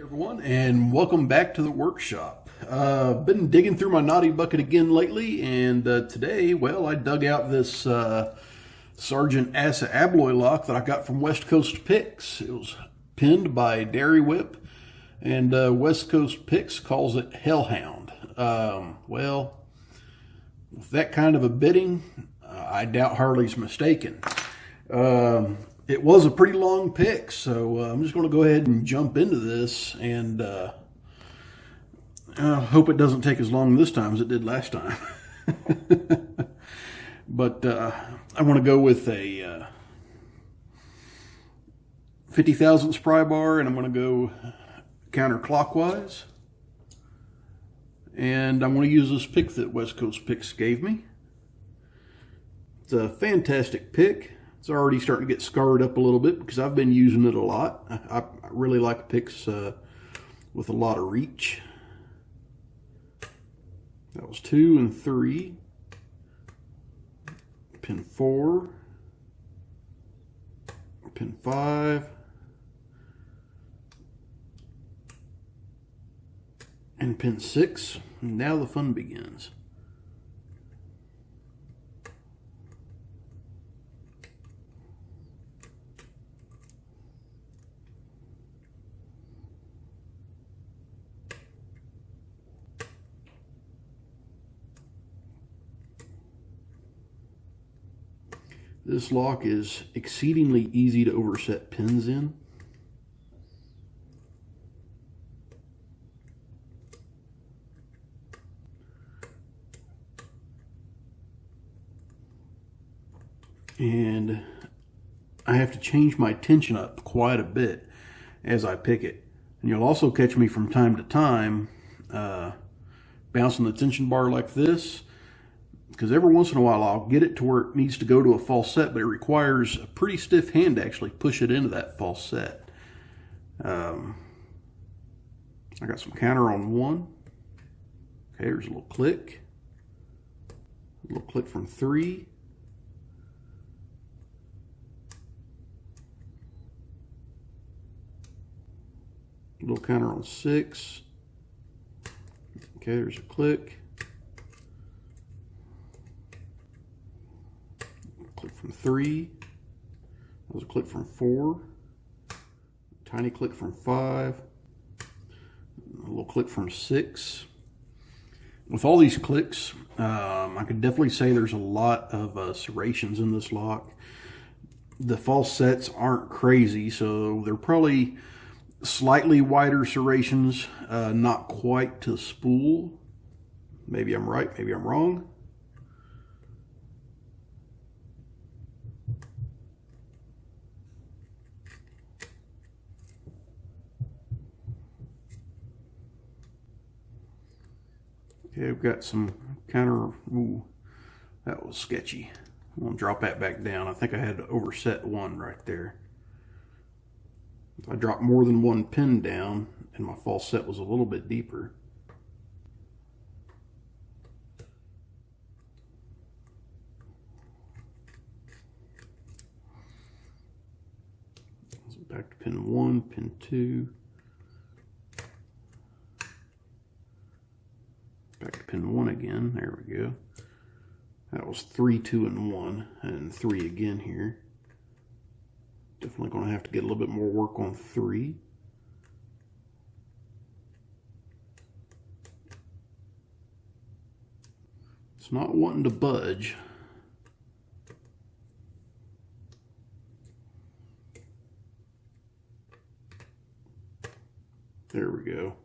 Everyone, and welcome back to the workshop. Been digging through my naughty bucket again lately, and today, well, I dug out this Sergeant Asa Abloy lock that I got from West Coast Picks. It was pinned by Dairy Whip, and West Coast Picks calls it Hellhound. Well, with that kind of a bidding, I doubt Harley's mistaken. It was a pretty long pick, so I'm just going to go ahead and jump into this, and I hope it doesn't take as long this time as it did last time. But I want to go with a 50 thousandths pry bar, and I'm going to go counterclockwise. And I'm going to use this pick that West Coast Picks gave me. It's a fantastic pick. It's already starting to get scarred up a little bit because I've been using it a lot. I really like picks with a lot of reach. That was 2 and 3. Pin 4. Pin 5. And pin 6. And now the fun begins. This lock is exceedingly easy to overset pins in. And I have to change my tension up quite a bit as I pick it. And you'll also catch me from time to time bouncing the tension bar like this, because every once in a while I'll get it to where it needs to go to a falset, but it requires a pretty stiff hand to actually push it into that falset. I got some counter on 1. Okay, there's a little click. A little click from 3. A little counter on 6. Okay, there's a click. Click from 3. That was a click from 4. Tiny click from 5. A little click from 6. With all these clicks, I could definitely say there's a lot of serrations in this lock. The falsets aren't crazy, so they're probably slightly wider serrations, not quite to spool. Maybe I'm right, maybe I'm wrong. Okay, I've got some counter. Ooh, that was sketchy. I'm gonna drop that back down. I think I had to overset 1 right there. I dropped more than 1 pin down, and my falset was a little bit deeper. So back to pin 1, pin 2. Back to pin 1 again. There we go. That was 3, 2, and 1, and 3 again here. Definitely going to have to get a little bit more work on 3. It's not wanting to budge. There we go.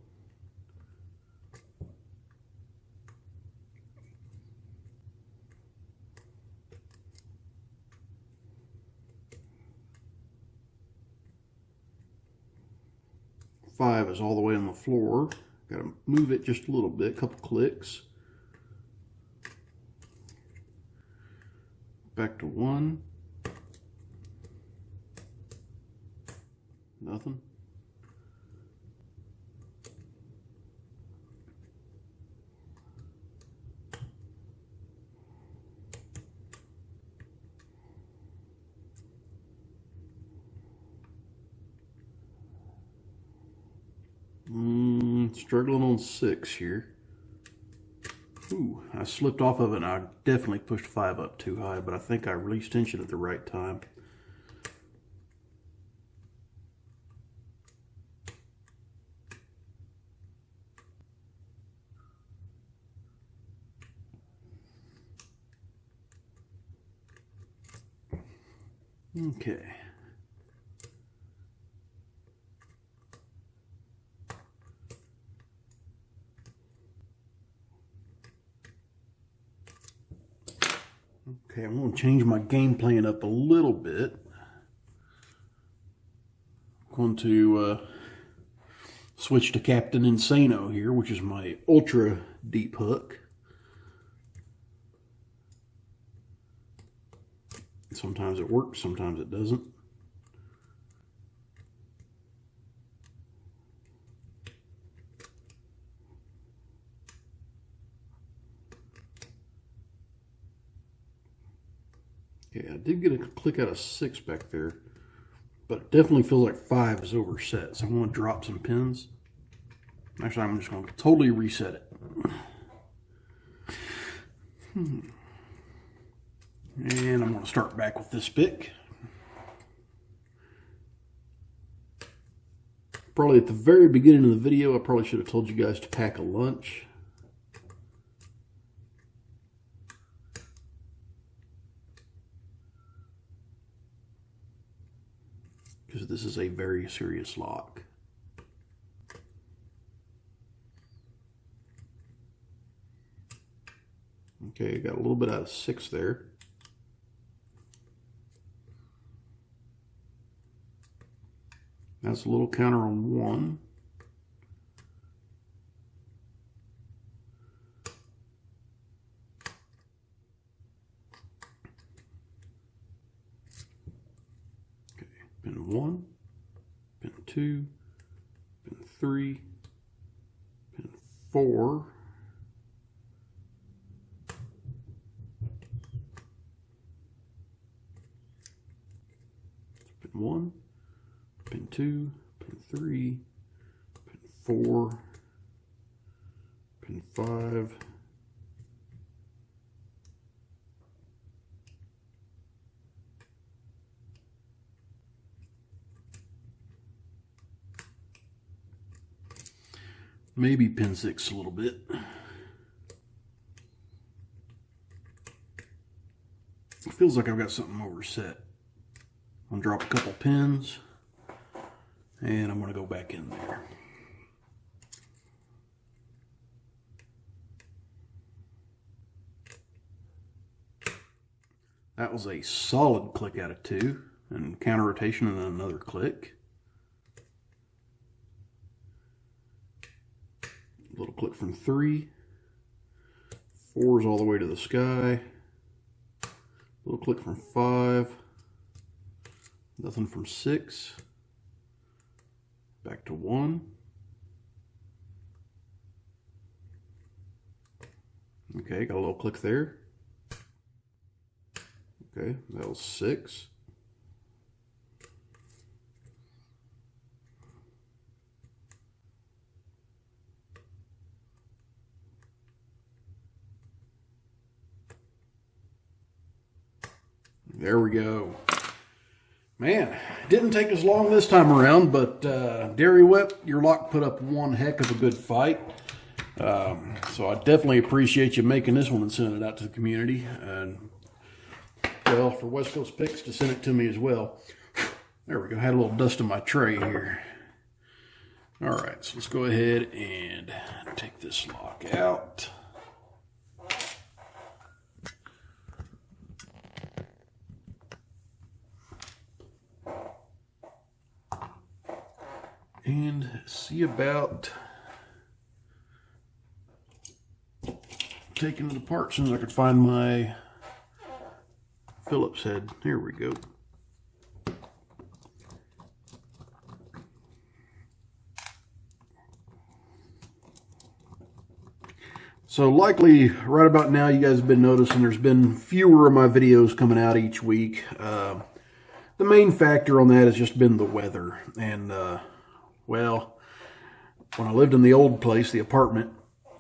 Five is all the way on the floor. Got to move it just a little bit, a couple clicks. Back to 1. Nothing. struggling on 6 here. Ooh, I slipped off of it and I definitely pushed 5 up too high, but I think I released tension at the right time. Okay. Okay, I'm going to change my game plan up a little bit. I'm going to switch to Captain Insano here, which is my ultra deep hook. Sometimes it works, sometimes it doesn't. Okay, I did get a click out of 6 back there, but it definitely feels like 5 is overset, so I'm going to drop some pins. Actually, I'm just going to totally reset it. And I'm going to start back with this pick. Probably at the very beginning of the video, I probably should have told you guys to pack a lunch. Because this is a very serious lock. Okay, got a little bit out of 6 there. That's a little counter on 1. Okay, pin 1, pin 2, pin 3, pin 4. Pin 1. Pin 2, pin 3, pin 4, pin 5, maybe pin 6 a little bit. It feels like I've got something overset. I'm going to drop a couple pins. And I'm going to go back in there. That was a solid click out of 2. And counter rotation and then another click. A little click from 3. 4 is all the way to the sky. A little click from 5. Nothing from 6. Back to 1. Okay, got a little click there. Okay, that was 6. There we go. Man, didn't take as long this time around, but Dairy Whip, your lock put up one heck of a good fight. So I definitely appreciate you making this one and sending it out to the community. And, well, for West Coast Picks to send it to me as well. There we go. Had a little dust in my tray here. All right, so let's go ahead and take this lock out. And see about taking it apart as soon as I could find my Phillips head. Here we go. So likely right about now you guys have been noticing there's been fewer of my videos coming out each week. The main factor on that has just been the weather. And well, when I lived in the old place, the apartment,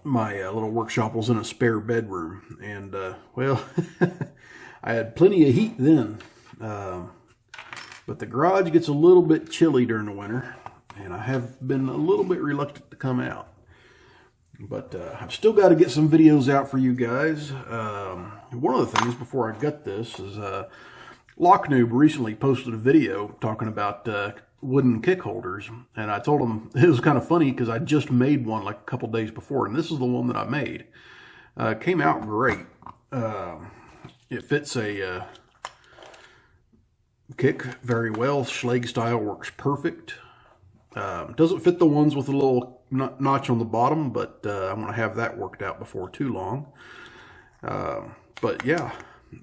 my little workshop was in a spare bedroom. And, well, I had plenty of heat then. But the garage gets a little bit chilly during the winter. And I have been a little bit reluctant to come out. But I've still got to get some videos out for you guys. One of the things before I got this is Locknoob recently posted a video talking about wooden kick holders. And I told him it was kind of funny because I just made one like a couple days before. And this is the one that I made. It came out great. It fits a kick very well. Schleg style works perfect. Doesn't fit the ones with a little notch on the bottom, but I'm going to have that worked out before too long. But yeah,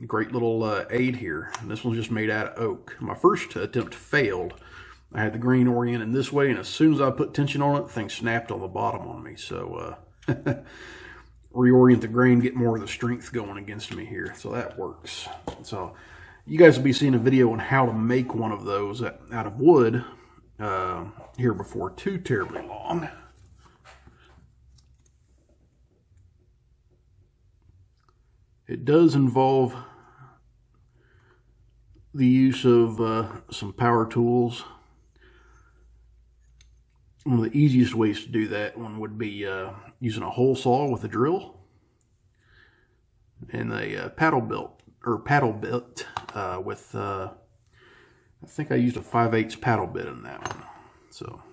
great little aid here. And this one's just made out of oak. My first attempt failed. I had the grain oriented this way, and as soon as I put tension on it, the thing snapped on the bottom on me. So reorient the grain, get more of the strength going against me here. So that works. So you guys will be seeing a video on how to make one of those out of wood here before too terribly long. It does involve the use of some power tools. One of the easiest ways to do that one would be using a hole saw with a drill and a paddle bit with I think I used a 5/8 paddle bit in that one. So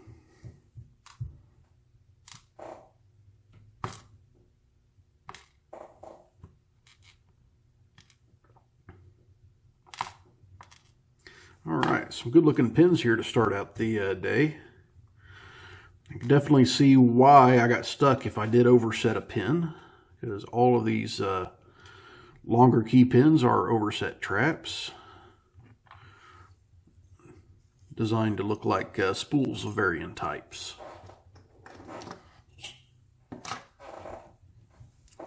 all right, some good looking pins here to start out the day. You can definitely see why I got stuck if I did overset a pin, because all of these longer key pins are overset traps designed to look like spools of varying types.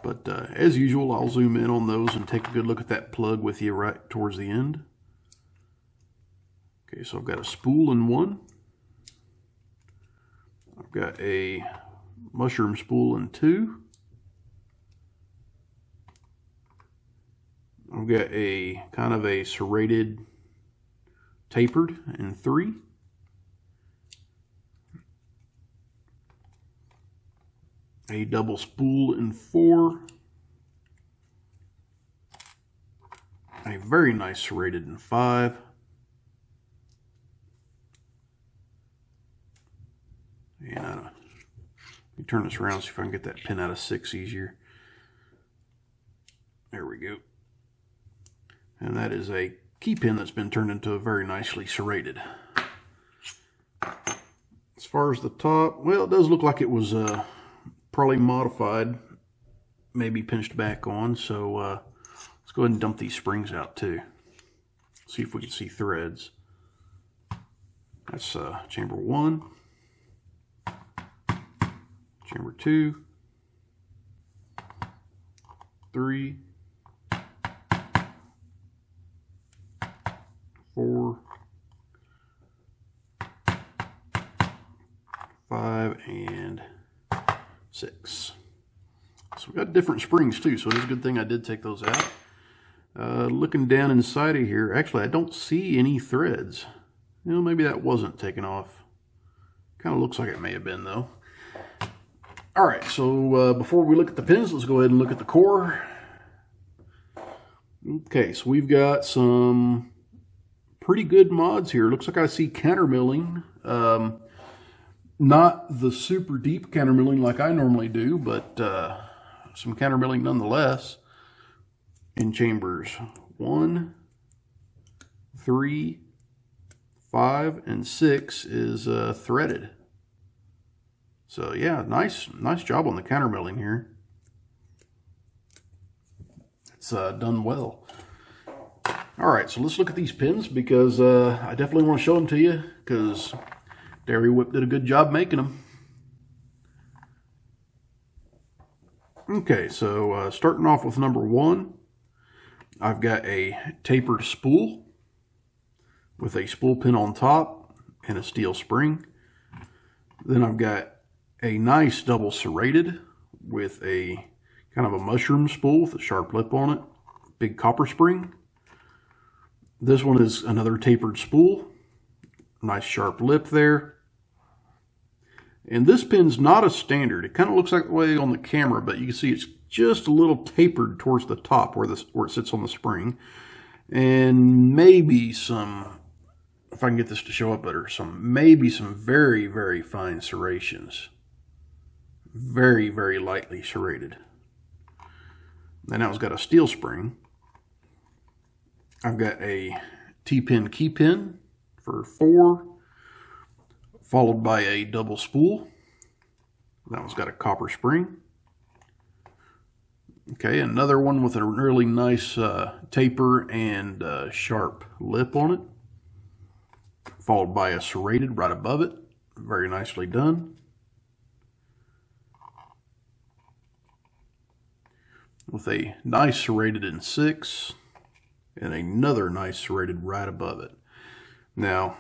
But as usual, I'll zoom in on those and take a good look at that plug with you right towards the end. Okay, so I've got a spool in one. I've got a mushroom spool in two. I've got a kind of a serrated tapered in three. A double spool in four. A very nice serrated in five. And let me turn this around, see if I can get that pin out of six easier. There we go. And that is a key pin that's been turned into a very nicely serrated. As far as the top, well, it does look like it was probably modified, maybe pinched back on. So let's go ahead and dump these springs out too. See if we can see threads. That's chamber one. Chamber 2, 3, 4, 5, and 6. So we got different springs too, so it's a good thing I did take those out. Looking down inside of here, actually I don't see any threads. You know, maybe that wasn't taken off. Kind of looks like it may have been though. All right, so before we look at the pins, let's go ahead and look at the core. Okay, so we've got some pretty good mods here. Looks like I see countermilling. Not the super deep countermilling like I normally do, but some countermilling nonetheless. In chambers 1, 3, 5, and 6 is threaded. So yeah, nice job on the countermilling here. It's done well. All right, so let's look at these pins because I definitely want to show them to you because Dairy Whip did a good job making them. Okay, so starting off with number 1, I've got a tapered spool with a spool pin on top and a steel spring. Then I've got a nice double serrated with a kind of a mushroom spool with a sharp lip on it. Big copper spring. This one is another tapered spool. Nice sharp lip there. And this pin's not a standard. It kind of looks like the way on the camera, but you can see it's just a little tapered towards the top where it sits on the spring. And maybe some, if I can get this to show up better, maybe some very, very fine serrations. Very, very lightly serrated. And now it's got a steel spring. I've got a T-pin key pin for 4, followed by a double spool. That one's got a copper spring. Okay, another one with a really nice taper and sharp lip on it, followed by a serrated right above it. Very nicely done. With a nice serrated in 6 and another nice serrated right above it. Now,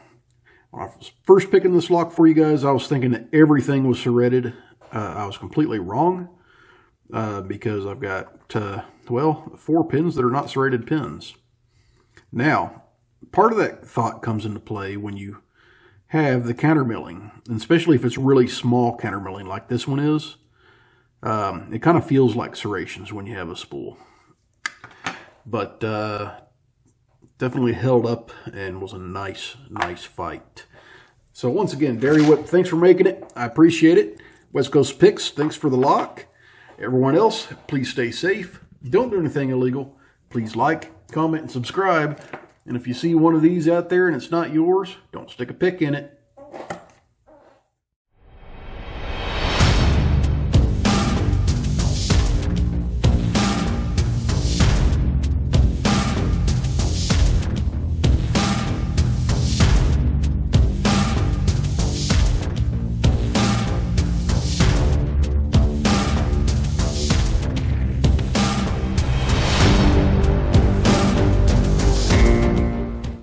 when I was first picking this lock for you guys, I was thinking that everything was serrated. I was completely wrong because I've got, well, 4 pins that are not serrated pins. Now, part of that thought comes into play when you have the countermilling, and especially if it's really small countermilling like this one is. It kind of feels like serrations when you have a spool. But definitely held up and was a nice fight. So once again, Dairy Whip, thanks for making it. I appreciate it. West Coast Picks, thanks for the lock. Everyone else, please stay safe. Don't do anything illegal. Please like, comment, and subscribe. And if you see one of these out there and it's not yours, don't stick a pick in it.